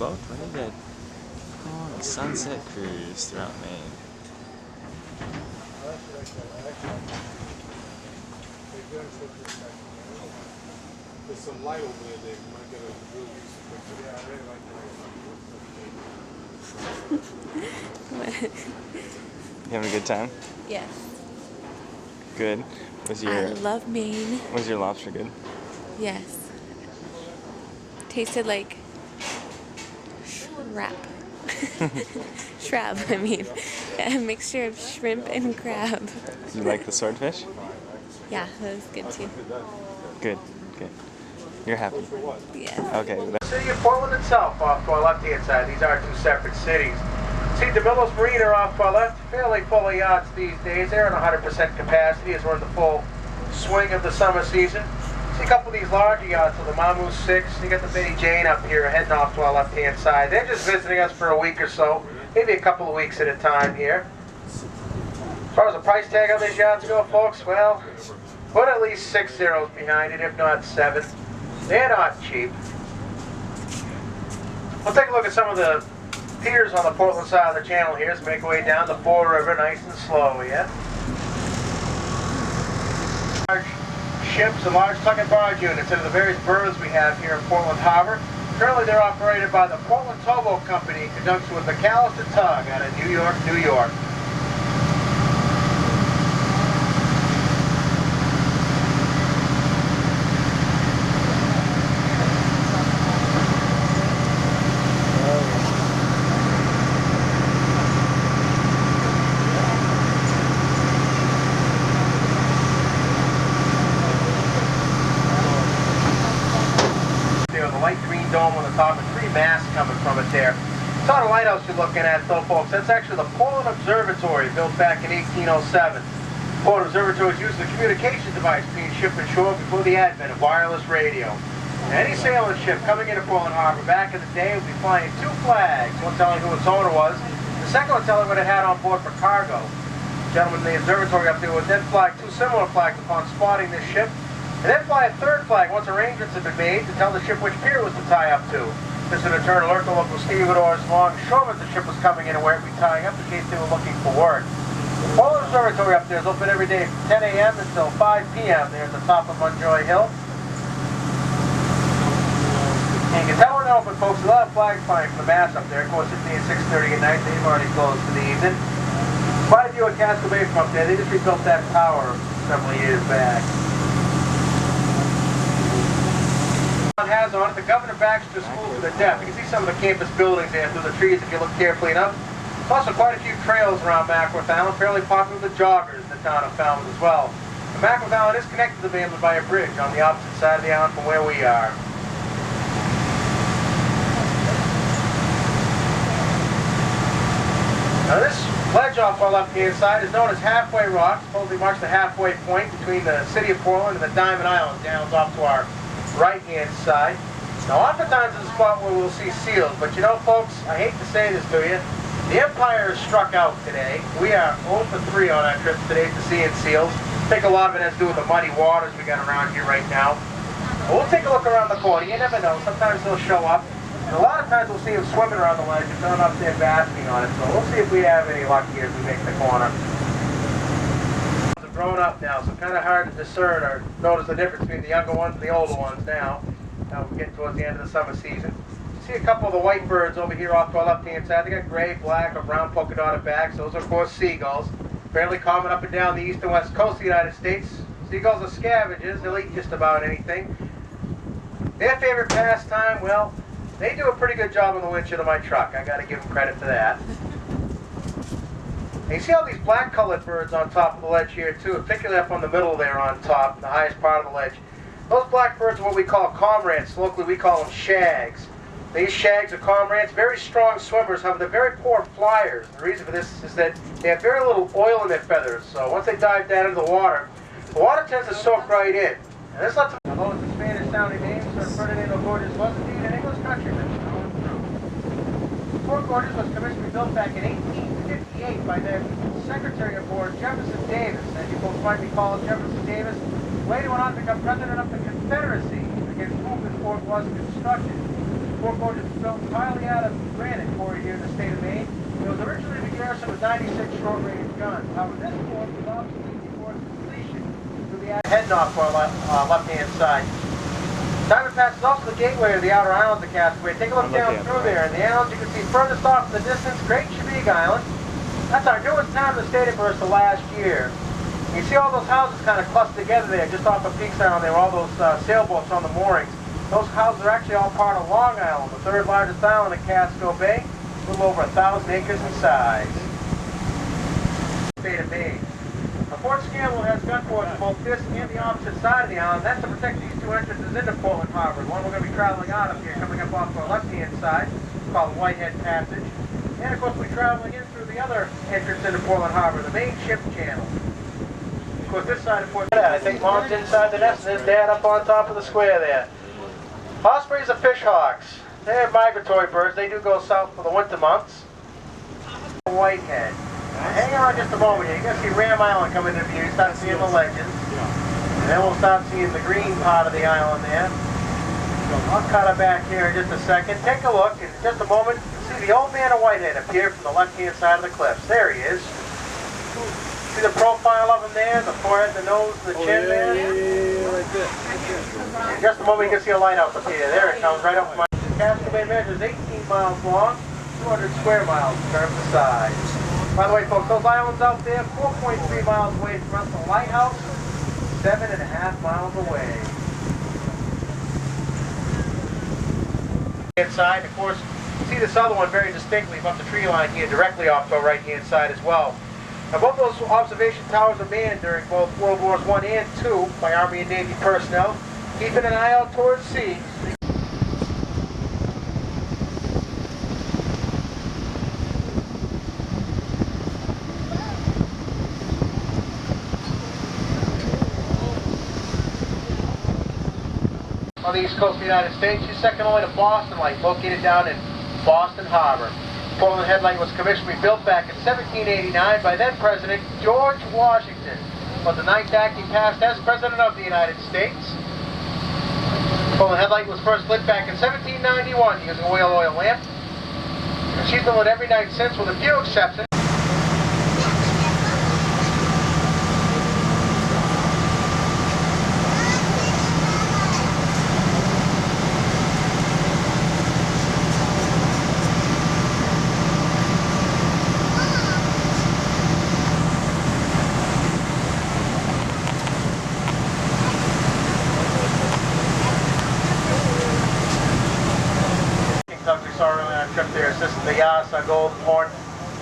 boat. We're going to get on a sunset cruise throughout Maine. There's some light over there that you might get a real decent picture. Yeah, I really like that. You having a good time? Yes. Good. I love Maine. Was your lobster good? Yes. Tasted like shrap. Shrab, I mean. A mixture of shrimp and crab. You like the swordfish? Yeah, that was good too. Good, good. You're happy? Yeah. Okay. The city of Portland itself off to our left-hand side. These are two separate cities. See, DeMillo's Marina off to our left, fairly full of yachts these days. They're at 100% capacity as we're in the full swing of the summer season. See a couple of these larger yachts, so the Mamu 6. You got the Betty Jane up here heading off to our left-hand side. They're just visiting us for a week or so, maybe a couple of weeks at a time here. As far as the price tag on these yachts go, folks, well, put at least 6 zeros behind it, if not 7. They're not cheap. We'll take a look at some of the piers on the Portland side of the channel here as we make our way down the Fall River nice and slow, yeah? Large ships and large tug and barge units into the various berths we have here in Portland Harbor. Currently they're operated by the Portland Towboat Company in conjunction with McAllister Tug out of New York, New York. Light green dome on the top and 3 masts coming from it there. It's not a lighthouse you're looking at though, folks. That's actually the Portland Observatory, built back in 1807. Portland Observatory is used as a communication device between ship and shore before the advent of wireless radio. Any sailing ship coming into Portland Harbor back in the day would be flying 2 flags, one telling who its owner was, the second one telling what it had on board for cargo. The gentleman in the observatory up there would then fly 2 similar flags upon spotting this ship, and then fly a 3rd flag once arrangements had been made to tell the ship which pier was to tie up to. This would in turn alert the local stevedores along shore that the ship was coming in and where it would be tying up in case they were looking for work. The Portland Observatory up there is open every day from 10 a.m. until 5 p.m. there at the top of Munjoy Hill. And you can tell when they're open, folks. A lot of flags flying from the mast up there. Of course, it's being 6:30 at night. They've already closed for the evening. Quite a view of Castle Bay from up there. They just rebuilt that tower several years back. Has on it the Governor Baxter School for the Deaf. You can see some of the campus buildings there through the trees if you look carefully enough. There's also quite a few trails around Mackworth Island, fairly popular with the joggers in the town of Falmouth as well. And Mackworth Island is connected to the mainland by a bridge on the opposite side of the island from where we are. Now this ledge off our left-hand side is known as Halfway Rock. Supposedly marks the halfway point between the city of Portland and the Diamond Island Downs off to our right-hand side. Now, oftentimes it's a spot where we'll see seals, but you know, folks, I hate to say this to you, the Empire has struck out today. We are 0 for 3 on our trip today to seeing seals. I think a lot of it has to do with the muddy waters we got around here right now. But we'll take a look around the corner. You never know. Sometimes they'll show up. And a lot of times we'll see them swimming around the ledge and they're up there basking on it. So we'll see if we have any luck here as we make the corner. Grown up now, so kind of hard to discern or notice the difference between the younger ones and the older ones now. Now we're getting towards the end of the summer season. See a couple of the white birds over here off to our left-hand side. They got gray, black, or brown polka dotted backs. Those are, of course, seagulls. Fairly common up and down the east and west coast of the United States. Seagulls are scavengers. They'll eat just about anything. Their favorite pastime, well, they do a pretty good job on the windshield of my truck. I got to give them credit for that. And you see all these black-colored birds on top of the ledge here, too, particularly up on the middle there on top, the highest part of the ledge. Those black birds are what we call cormorants. Locally, we call them shags. These shags are cormorants, very strong swimmers, however, they're very poor flyers. The reason for this is that they have very little oil in their feathers, so once they dive down into the water tends to soak right in. And this lets them, although it's a Spanish-sounding name, Sir Ferdinando Gorges was indeed an English countryman. Fort Gorges was commissioned to be built back in 1858 by the Secretary of War, Jefferson Davis. As you folks might recall, Jefferson Davis later went on to become President of the Confederacy, against whom this fort was constructed. Fort Forge is built entirely out of granite quarry here in the state of Maine. It was originally the garrison with 96 short-range guns. However, this fort was obsolete before its completion through the head knock for our left-hand side. Diamond Pass is also the gateway to the outer islands of Castaway. Take a look down through there, and the islands you can see furthest off in the distance, Great Chevigue Island. That's our newest town in the state for us the last year. You see all those houses kind of clustered together there, just off of Peaks Island. There were all those sailboats on the moorings. Those houses are actually all part of Long Island, the third largest island in Casco Bay, a little over 1,000 acres in size. State of Maine. Fort Scamble has gun ports on both this and the opposite side of the island. That's to protect these two entrances into Portland Harbor. The one we're going to be traveling out of here, coming up off our left-hand side, called Whitehead Passage. And of course we're traveling in through the other entrance into Portland Harbor, the main ship channel. Of course this side of Port I think Mom's inside the nest and his dad up on top of the square there. Ospreys are fish hawks. They're migratory birds. They do go south for the winter months. Whitehead. Hang on just a moment here. You're going to see Ram Island coming into view. Start seeing the legends. And then we'll start seeing the green part of the island there. I'll cut her back here in just a second. Take a look. In just a moment, you'll see the old man of Whitehead appear from the left-hand side of the cliffs. There he is. See the profile of him there? The forehead, the nose, the chin there? Right there. In just a moment, you can see a lighthouse up here. There it comes right up from my... Casco Bay measures 18 miles long, 200 square miles in terms of size. By the way, folks, those islands out there, 4.3 miles away from us, the lighthouse, 7.5 miles away. Inside, of course, you see this other one very distinctly above the tree line here, directly off to our right-hand side as well. Now, both those observation towers were manned during both World Wars I and II by Army and Navy personnel, keeping an eye out towards sea. On the east coast of the United States, she's second only to Boston Light, located down in Boston Harbor. Portland Headlight was commissioned to be built back in 1789 by then President George Washington. Was the ninth act he passed as President of the United States. Portland Headlight was first lit back in 1791 using oil lamp. And she's been lit every night since, with a few exceptions. We saw earlier on our trip there, assisting the Yasa Golden Horn.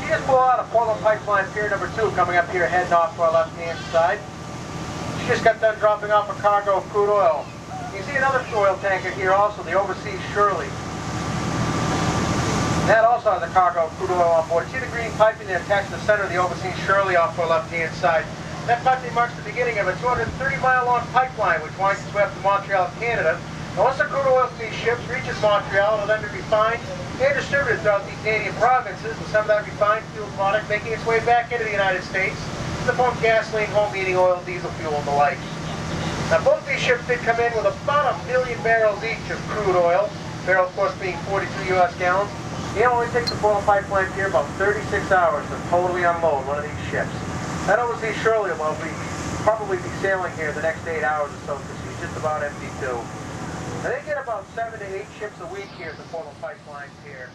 She just blew out of Portland Pipeline Pier number 2, coming up here heading off to our left-hand side. She just got done dropping off a cargo of crude oil. You see another oil tanker here also, the Overseas Shirley. That also has a cargo of crude oil on board. See the green piping there attached to the center of the Overseas Shirley off to our left-hand side. That piping marks the beginning of a 230-mile-long pipeline which winds its way up to Montreal, Canada. Now, once the crude oil from these ships reaches Montreal, it'll then be refined and distributed throughout the Canadian provinces, with some of that refined fuel product making its way back into the United States to pump gasoline, home heating oil, diesel fuel, and the like. Now, both these ships did come in with about 1 million barrels each of crude oil, barrel, of course, being 42 U.S. gallons. It only takes the Portland Pipeline Pier about 36 hours to totally unload one of these ships. That Overseas Shirley will probably be sailing here the next 8 hours or so, because she's just about empty too. Now, they get about 7 to 8 ships a week here at the Portland Pipeline Pier.